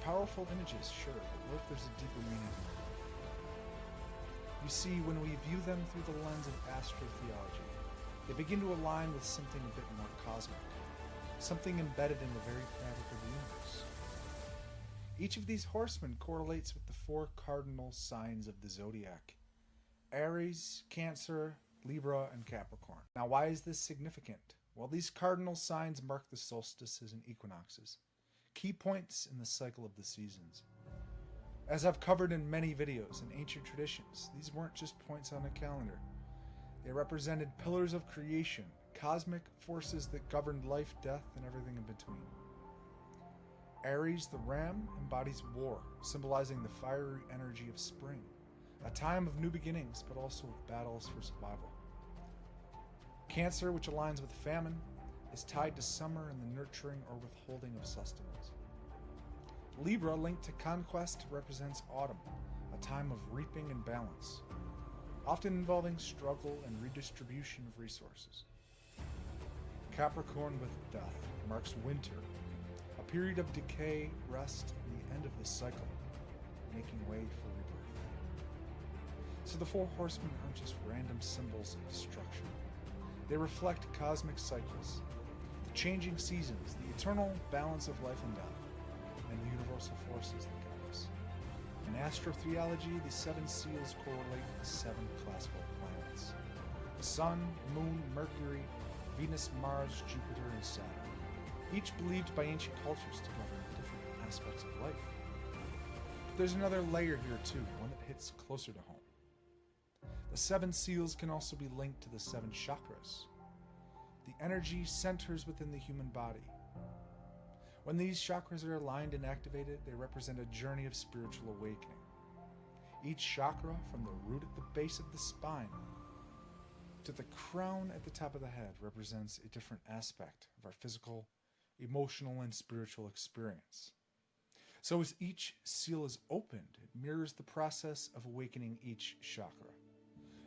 powerful images, sure, but what if there's a deeper meaning? You see, when we view them through the lens of astro-theology, they begin to align with something a bit more cosmic, something embedded in the very fabric of the universe. Each of these horsemen correlates with the four cardinal signs of the zodiac: Aries, Cancer, Libra, and Capricorn. Now, why is this significant? Well, these cardinal signs mark the solstices and equinoxes, key points in the cycle of the seasons. As I've covered in many videos, in ancient traditions, these weren't just points on a calendar. They represented pillars of creation, cosmic forces that governed life, death, and everything in between. Aries, the ram, embodies war, symbolizing the fiery energy of spring, a time of new beginnings, but also of battles for survival. Cancer, which aligns with famine, is tied to summer and the nurturing or withholding of sustenance. Libra, linked to conquest, represents autumn, a time of reaping and balance, often involving struggle and redistribution of resources. Capricorn, with death, marks winter, a period of decay, rest, and the end of the cycle, making way for rebirth. So the Four Horsemen aren't just random symbols of destruction. They reflect cosmic cycles, the changing seasons, the eternal balance of life and death, and the universal forces that guide us. In astro-theology, the seven seals correlate with the seven classical planets: the Sun, Moon, Mercury, Venus, Mars, Jupiter, and Saturn, each believed by ancient cultures to govern different aspects of life. But there's another layer here too, one that hits closer to home. The seven seals can also be linked to the seven chakras, the energy centers within the human body. When these chakras are aligned and activated, they represent a journey of spiritual awakening. Each chakra, from the root at the base of the spine to the crown at the top of the head, represents a different aspect of our physical, emotional, and spiritual experience. So as each seal is opened, it mirrors the process of awakening each chakra.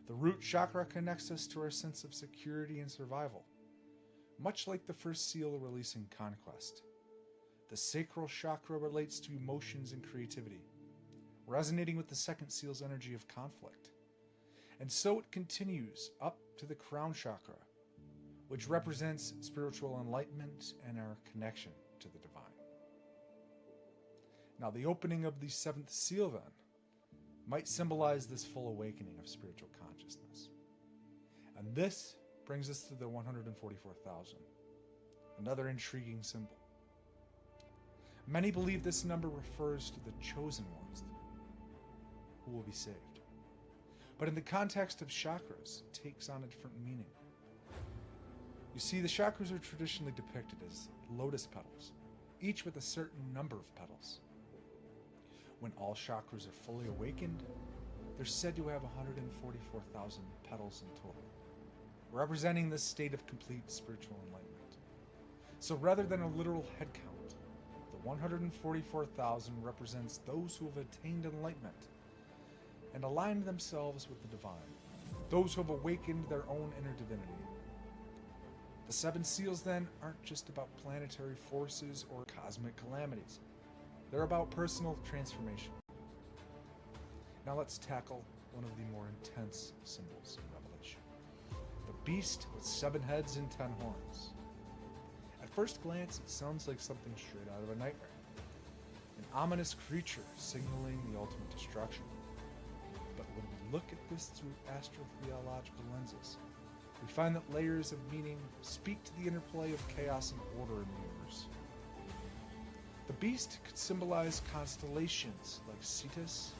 The root chakra connects us to our sense of security and survival, much like the first seal releasing conquest. The sacral chakra relates to emotions and creativity, resonating with the second seal's energy of conflict. And so it continues up to the crown chakra, which represents spiritual enlightenment and our connection to the divine. Now, the opening of the seventh seal, then, might symbolize this full awakening of spiritual consciousness. And this brings us to the 144,000, another intriguing symbol. Many believe this number refers to the chosen ones who will be saved. But in the context of chakras, it takes on a different meaning. You see, the chakras are traditionally depicted as lotus petals, each with a certain number of petals. When all chakras are fully awakened, they're said to have 144,000 petals in total, representing this state of complete spiritual enlightenment. So rather than a literal head count, the 144,000 represents those who have attained enlightenment and aligned themselves with the divine, those who have awakened their own inner divinity. The seven seals, then, aren't just about planetary forces or cosmic calamities. They're about personal transformation. Now let's tackle one of the more intense symbols in Revelation: the beast with 7 heads and 10 horns. At first glance, it sounds like something straight out of a nightmare, an ominous creature signaling the ultimate destruction. But when we look at this through astro-theological lenses, we find that layers of meaning speak to the interplay of chaos and order in the universe. The beast could symbolize constellations like Cetus,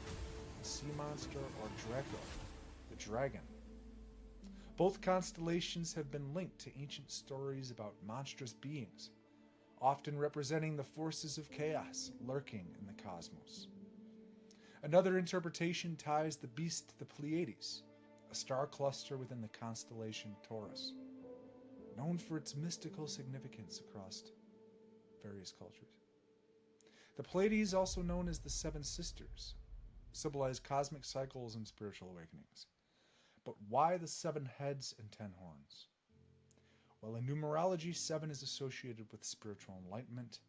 the sea monster, or Draco, the dragon. Both constellations have been linked to ancient stories about monstrous beings, often representing the forces of chaos lurking in the cosmos. Another interpretation ties the beast to the Pleiades, a star cluster within the constellation Taurus, known for its mystical significance across various cultures. The Pleiades, also known as the Seven Sisters, symbolize cosmic cycles and spiritual awakenings. But why the 7 heads and 10 horns? Well, in numerology, 7 is associated with spiritual enlightenment,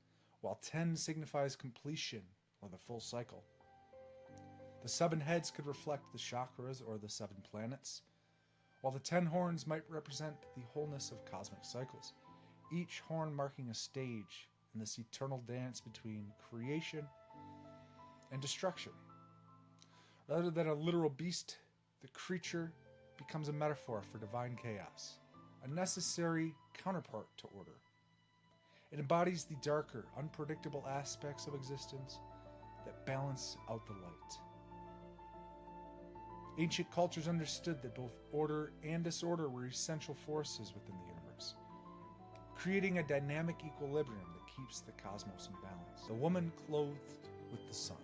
while 10 signifies completion, or the full cycle. The 7 heads could reflect the chakras or the 7 planets, while the 10 horns might represent the wholeness of cosmic cycles, each horn marking a stage in this eternal dance between creation and destruction. Rather than a literal beast, the creature becomes a metaphor for divine chaos, a necessary counterpart to order. It embodies the darker, unpredictable aspects of existence that balance out the light. Ancient cultures understood that both order and disorder were essential forces within the universe, creating a dynamic equilibrium that keeps the cosmos in balance. The woman clothed with the sun,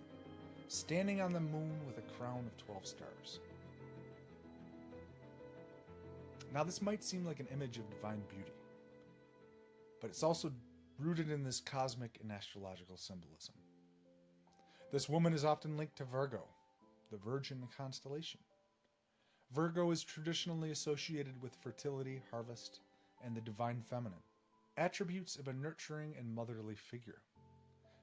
standing on the moon with a crown of 12 stars. Now, this might seem like an image of divine beauty, but it's also rooted in this cosmic and astrological symbolism. This woman is often linked to Virgo, the Virgin constellation. Virgo is traditionally associated with fertility, harvest, and the divine feminine, attributes of a nurturing and motherly figure.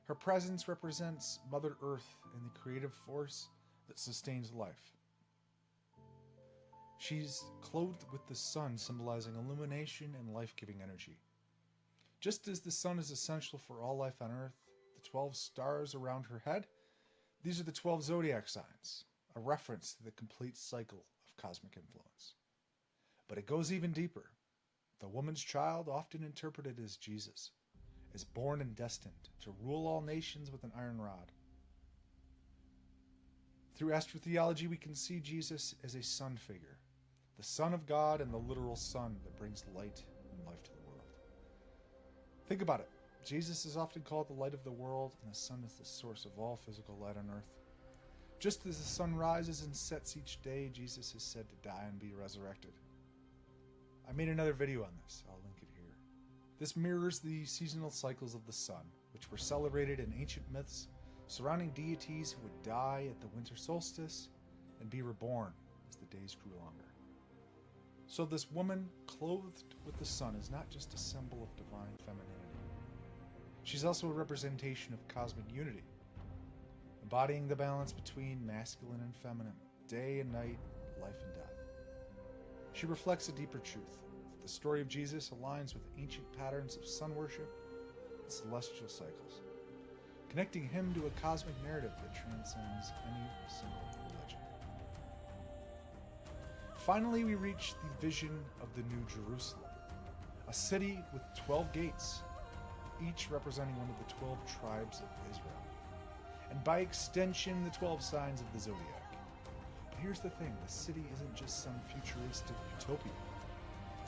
Her presence represents Mother Earth and the creative force that sustains life. She's clothed with the sun, symbolizing illumination and life-giving energy. Just as the sun is essential for all life on Earth, the 12 stars around her head, these are the 12 zodiac signs, a reference to the complete cycle of cosmic influence. But it goes even deeper. The woman's child, often interpreted as Jesus, is born and destined to rule all nations with an iron rod. Through astro-theology, we can see Jesus as a sun figure, the Son of God and the literal sun that brings light and life to the world. Think about it. Jesus is often called the light of the world, and the sun is the source of all physical light on earth. Just as the sun rises and sets each day, Jesus is said to die and be resurrected. I made another video on this. I'll link it here. This mirrors the seasonal cycles of the sun, which were celebrated in ancient myths surrounding deities who would die at the winter solstice and be reborn as the days grew longer. So this woman clothed with the sun is not just a symbol of divine femininity. She's also a representation of cosmic unity, embodying the balance between masculine and feminine, day and night, life and death. She reflects a deeper truth, that the story of Jesus aligns with ancient patterns of sun worship and celestial cycles, connecting him to a cosmic narrative that transcends any single religion. Finally, we reach the vision of the New Jerusalem, a city with 12 gates, each representing one of the 12 tribes of Israel, and by extension, the 12 signs of the zodiac. But here's the thing, the city isn't just some futuristic utopia.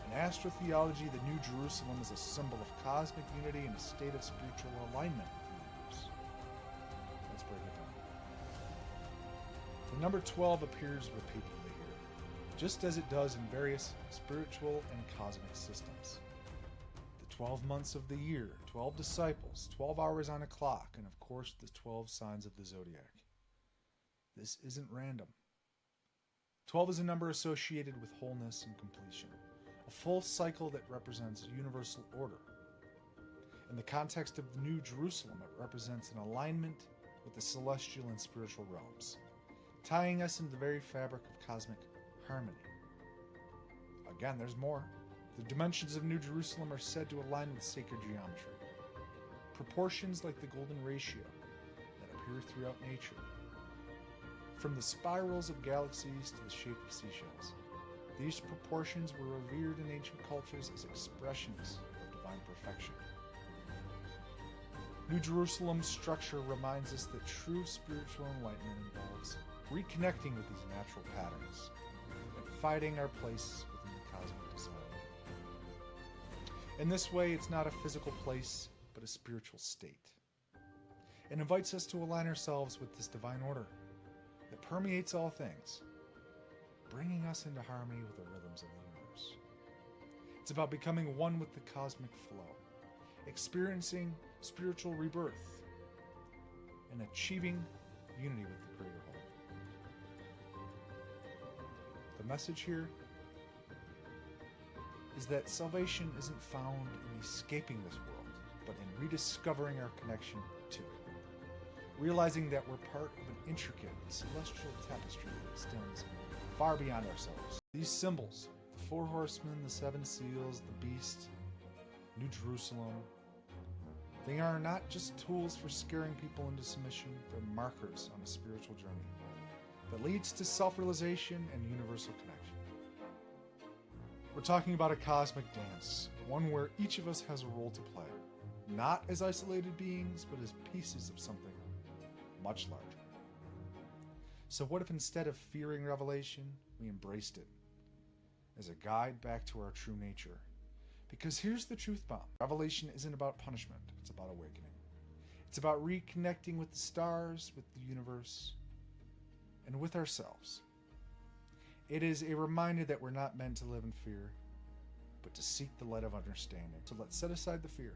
In astro-theology, the New Jerusalem is a symbol of cosmic unity and a state of spiritual alignment with the universe. Let's break it down. The number 12 appears repeatedly here, just as it does in various spiritual and cosmic systems. 12 months of the year, 12 disciples, 12 hours on a clock, and of course the 12 signs of the zodiac. This isn't random. 12 is a number associated with wholeness and completion, a full cycle that represents universal order. In the context of the New Jerusalem, it represents an alignment with the celestial and spiritual realms, tying us into the very fabric of cosmic harmony. Again, there's more. The dimensions of New Jerusalem are said to align with sacred geometry, proportions like the golden ratio that appear throughout nature. From the spirals of galaxies to the shape of seashells, these proportions were revered in ancient cultures as expressions of divine perfection. New Jerusalem's structure reminds us that true spiritual enlightenment involves reconnecting with these natural patterns and finding our place within the cosmic design. In this way, it's not a physical place, but a spiritual state. It invites us to align ourselves with this divine order that permeates all things, bringing us into harmony with the rhythms of the universe. It's about becoming one with the cosmic flow, experiencing spiritual rebirth, and achieving unity with the greater whole. The message here is that salvation isn't found in escaping this world, but in rediscovering our connection to it. realizing that we're part of an intricate celestial tapestry that extends far beyond ourselves. These symbols, the Four Horsemen, the Seven Seals, the Beast, New Jerusalem, they are not just tools for scaring people into submission, they're markers on a spiritual journey that leads to self-realization and universal connection. We're talking about a cosmic dance, one where each of us has a role to play, not as isolated beings, but as pieces of something much larger. So what if instead of fearing revelation, we embraced it as a guide back to our true nature? Because here's the truth bomb. Revelation isn't about punishment, it's about awakening. It's about reconnecting with the stars, with the universe, and with ourselves. It is a reminder that we're not meant to live in fear, but to seek the light of understanding. So let's set aside the fear.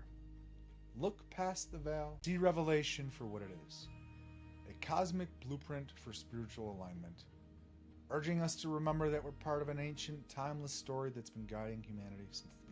Look past the veil, see revelation for what it is. A cosmic blueprint for spiritual alignment, urging us to remember that we're part of an ancient, timeless story that's been guiding humanity since the